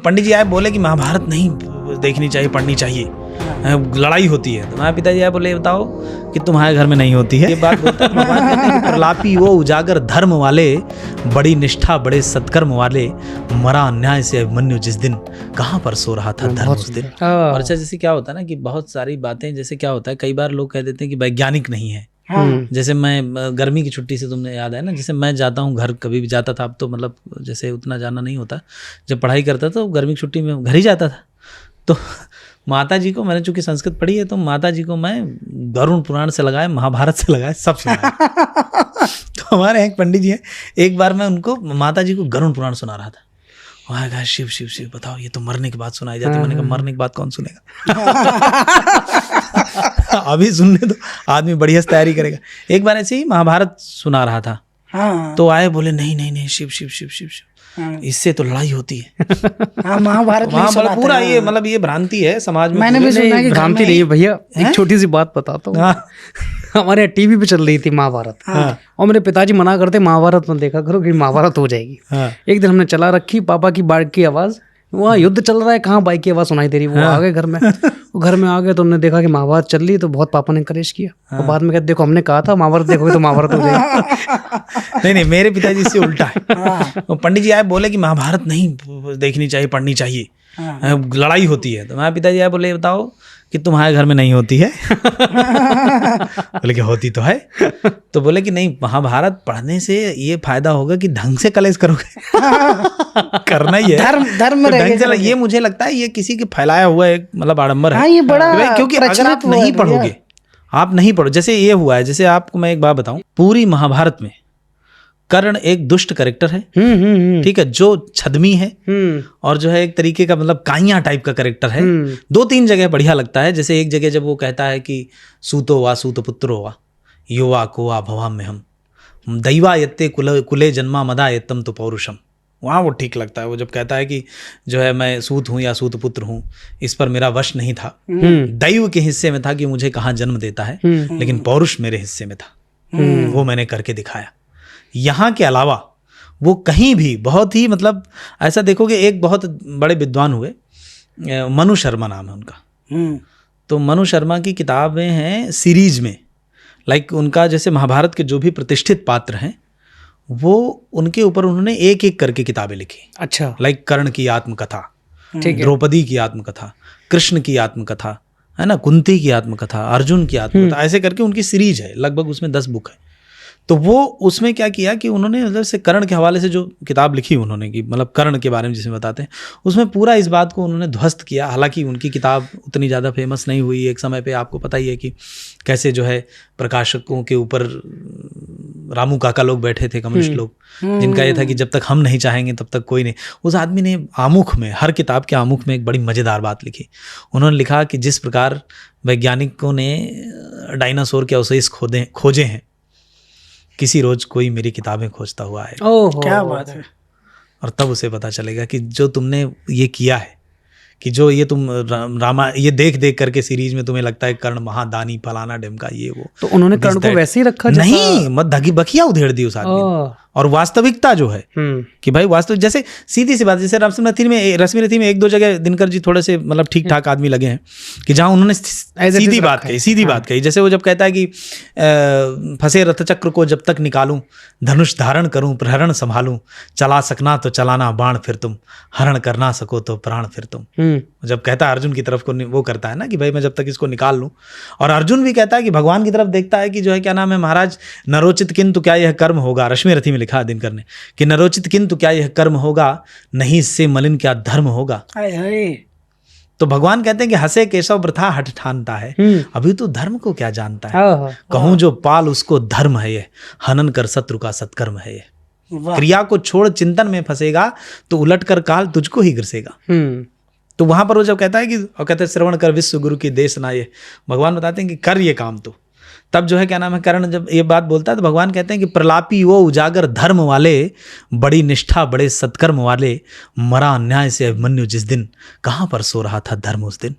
पंडित जी आए बोले कि महाभारत नहीं देखनी चाहिए, पढ़नी चाहिए, लड़ाई होती है। तो हमारे पिताजी आए बोले बताओ कि तुम्हारे घर में नहीं होती है। ये बात बोलता है भगवान कहते हैं कि प्रलापी वो उजागर धर्म वाले, बड़ी निष्ठा बड़े सत्कर्म वाले, मरा अन्याय से अभिमन्यु जिस दिन, कहाँ पर सो रहा था धर्म उस दिन। और अच्छा जैसे क्या होता है ना कि बहुत सारी बातें, जैसे क्या होता है कई बार लोग कह देते हैं कि वैज्ञानिक नहीं है। जैसे मैं गर्मी की छुट्टी से तुमने याद है ना, जैसे मैं जाता हूँ घर, कभी भी जाता था, अब तो मतलब जैसे उतना जाना नहीं होता। जब पढ़ाई करता था तो गर्मी की छुट्टी में घर ही जाता था। तो माता जी को, मैंने चूंकि संस्कृत पढ़ी है, तो माता जी को मैं गरुड़ पुराण से लगाए, महाभारत से लगाए, सब सुनाया। तो हमारे यहाँ एक पंडित जी हैं, एक बार मैं उनको, माता जी को गरुड़ पुराण सुना रहा था। वहाँ कहा शिव शिव शिव, बताओ ये तो मरने के बाद सुनाई जाती है। मैंने कहा मरने के बाद कौन सुनेगा। अभी सुनने दो, आदमी बढ़िया से तैयारी करेगा। एक बार ऐसे ही महाभारत सुना रहा था। तो आए बोले नहीं नहीं नहीं, शिव शिव शिव शिव शिव, इससे तो लड़ाई होती है। महाभारत वहाँ पूरा ये मतलब ये भ्रांति है समाज में। मैंने भी सुना है कि भ्रांति नहीं है भैया, एक छोटी सी बात बताता हूँ। हमारे यहाँ टीवी पे चल रही थी महाभारत, और मेरे पिताजी मना करते महाभारत मत देखा करो कि महाभारत हो जाएगी। एक दिन हमने चला रखी, पापा की बाइक की आवाज, वहाँ युद्ध चल रहा है, कहाँ बाइक की आवाज सुनाई दे रही। वो आ गए घर में, वो घर में आ गए तो हमने देखा कि महाभारत चल रही, तो बहुत पापा ने कलेश किया। और बाद में कहते देखो हमने कहा था महाभारत देखोगे तो महाभारत हो जाएगी। नहीं, मेरे पिताजी से उल्टा है। वो पंडित जी आए बोले कि महाभारत नहीं देखनी चाहिए, पढ़नी चाहिए, लड़ाई होती है। तो हमारे पिताजी आए बोले बताओ कि तुम्हारे घर में नहीं होती है। बोले कि होती तो है। तो बोले कि नहीं, महाभारत पढ़ने से ये फायदा होगा कि ढंग से कलेश करोगे। करना ही है, धर्म तो ढंग से। ये मुझे लगता है ये किसी के फैलाया हुआ एक मतलब आडंबर है। ये बड़ा क्योंकि अगर आप नहीं पढ़ोगे, आप नहीं पढ़ो, जैसे ये हुआ है, जैसे आपको मैं एक बात बताऊं, पूरी महाभारत में कर्ण एक दुष्ट कैरेक्टर है, ठीक है, जो छदमी है, और जो है एक तरीके का मतलब काइया टाइप का कैरेक्टर है। दो तीन जगह बढ़िया लगता है। जैसे एक जगह जब वो कहता है कि सूतो वा सूत पुत्रो वा युवा को वा भवाम में हम दैवा यत्ते कुले जन्मा मदा यत्तम तो पौरुषम, वहाँ वो ठीक लगता है। वो जब कहता है कि जो है मैं सूत हूँ या सूत पुत्र हूँ, इस पर मेरा वश नहीं था, दैव के हिस्से में था कि मुझे कहाँ जन्म देता है, लेकिन पौरुष मेरे हिस्से में था, वो मैंने करके दिखाया। यहाँ के अलावा वो कहीं भी बहुत ही मतलब ऐसा देखोगे, एक बहुत बड़े विद्वान हुए, मनु शर्मा नाम है उनका। तो मनु शर्मा की किताबें हैं सीरीज में, लाइक उनका जैसे महाभारत के जो भी प्रतिष्ठित पात्र हैं वो उनके ऊपर उन्होंने एक एक करके किताबें लिखी। अच्छा, लाइक कर्ण की आत्मकथा, द्रौपदी की आत्मकथा, कृष्ण की आत्मकथा, है ना, कुंती की आत्मकथा, अर्जुन की आत्मकथा, ऐसे करके उनकी सीरीज है, लगभग उसमें 10 बुक है। तो वो उसमें क्या किया कि उन्होंने मतलब से कर्ण के हवाले से जो किताब लिखी उन्होंने, कि मतलब कर्ण के बारे में जिसमें बताते हैं, उसमें पूरा इस बात को उन्होंने ध्वस्त किया। हालांकि उनकी किताब उतनी ज़्यादा फेमस नहीं हुई। एक समय पे आपको पता ही है कि कैसे जो है प्रकाशकों के ऊपर रामू काका लोग बैठे थे, कम्युनिस्ट लोग, जिनका ये था कि जब तक हम नहीं चाहेंगे तब तक कोई नहीं। उस आदमी ने आमुख में, हर किताब के आमुख में एक बड़ी मज़ेदार बात लिखी। उन्होंने लिखा कि जिस प्रकार वैज्ञानिकों ने डायनासोर के अवशेष खोजे हैं, किसी रोज कोई मेरी किताबें खोजता हुआ है। क्या बात है। और तब उसे पता चलेगा कि जो तुमने ये किया है, कि जो ये तुम रामा ये देख देख करके सीरीज में तुम्हें लगता है कर्ण महादानी फलाना ढिमका ये वो, तो उन्होंने कर्ण को वैसे ही रखा नहीं, मत धगी बखिया उधेड़ दी उस आदमी ने। और वास्तविकता जो है कि भाई वास्तविक, जैसे सीधी सी बात, जैसे रश्मि रथी में 1-2 जगह दिनकर जी थोड़े से मतलब ठीक ठाक आदमी लगे हैं कि जहां उन्होंने सीधी बात कही। जैसे वो जब कहता है कि फंसे रथचक्र को जब तक निकालूं, धनुष धारण करूं, प्रहरण संभालूं, चला सकना तो चलाना बाण फिर तुम, हरण करना सको तो प्राण फिर तुम। जब कहता है अर्जुन की तरफ को, वो करता है ना कि भाई मैं जब तक इसको निकाल लूं। और अर्जुन भी कहता है कि भगवान की तरफ देखता है कि जो है क्या नाम है, महाराज नरोचित किंतु क्या यह कर्म होगा। रश्मि रथी में लिखा दिनकर ने कि नरोचित किंतु क्या यह कर्म होगा, नहीं इससे मलिन क्या धर्म होगा। तो भगवान कहते हैं कि हंसे केशव वृथा हठ ठानता है, अभी तो धर्म को क्या जानता है। कहूं जो पाल उसको धर्म है ये, हनन कर शत्रु का सत्कर्म है ये। क्रिया को छोड़ चिंतन में फंसेगा तो उलट कर काल तुझको ही ग्रसेगा। तो वहां पर वो जब कहता है कि, और कहते हैं श्रवण कर विश्व गुरु की देश ना, ये भगवान बताते हैं कि कर ये काम। तो तब जो है क्या नाम है, कर्ण जब ये बात बोलता है तो भगवान कहते हैं कि प्रलापी वो उजागर धर्म वाले, बड़ी निष्ठा बड़े सत्कर्म वाले, मरा अन्याय से अभिमन्यु जिस दिन, कहाँ पर सो रहा था धर्म उस दिन।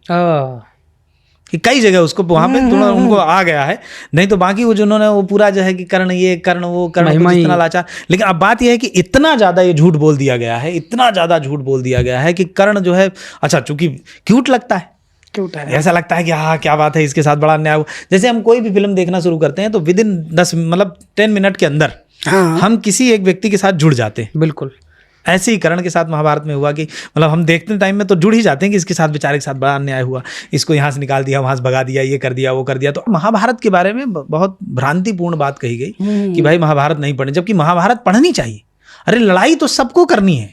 कि कई जगह उसको वहां पे थोड़ा उनको आ गया है, नहीं तो बाकी वो जिन्होंने वो पूरा जो है कि कर्ण ये कर्ण वो कर्ण कुछ इतना लाचार। लेकिन अब बात यह है कि इतना ज्यादा ये झूठ बोल दिया गया है, इतना ज्यादा झूठ बोल दिया गया है कि कर्ण जो है, अच्छा चूंकि क्यूट लगता है, क्यूट है, ऐसा लगता है कि हाँ क्या बात है, इसके साथ बड़ा अन्याय हुआ। जैसे हम कोई भी फिल्म देखना शुरू करते हैं तो विद इन 10 मिनट के अंदर हम किसी एक व्यक्ति के साथ जुड़ जाते हैं। बिल्कुल ऐसे ही कर्ण के साथ महाभारत में हुआ कि मतलब हम देखते टाइम में तो जुड़ ही जाते हैं कि इसके साथ बेचारे के साथ बड़ा अन्याय हुआ, इसको यहाँ से निकाल दिया, वहाँ से भगा दिया, ये कर दिया, वो कर दिया। तो महाभारत के बारे में बहुत भ्रांतिपूर्ण बात कही गई कि भाई महाभारत नहीं पढ़े, जबकि महाभारत पढ़नी चाहिए। अरे लड़ाई तो सबको करनी है,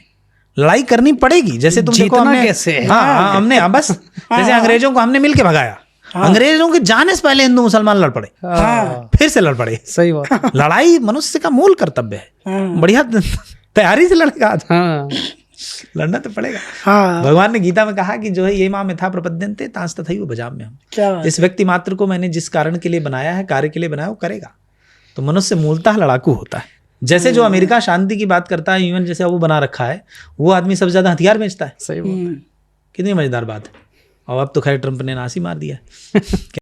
लड़ाई करनी पड़ेगी। जैसे तुम देखो हमने कैसे हमने बस जैसे अंग्रेजों को हमने मिलके भगाया, अंग्रेजों के जाने से पहले हिंदू मुसलमान लड़ पड़े, फिर से लड़ पड़े। सही बात। लड़ाई मनुष्य का मूल कर्तव्य है, बढ़िया तैयारी से लड़ेगा, लड़ना तो पड़ेगा। भगवान ने गीता में कहा कि जो है ये मां यथा प्रपद्यन्ते तांस तथैव भजाम्यहम्। इस व्यक्ति मात्र को मैंने जिस कारण के लिए बनाया है, कार्य के लिए बनाया, वो करेगा। तो मनुष्य मूलतः लड़ाकू होता है। जैसे जो अमेरिका शांति की बात करता है, इवन जैसे वो बना रखा है, वो आदमी सबसे ज्यादा हथियार बेचता है। सही बात। कितनी मजेदार बात है। और अब तो खैर ट्रंप ने नाश ही मार दिया।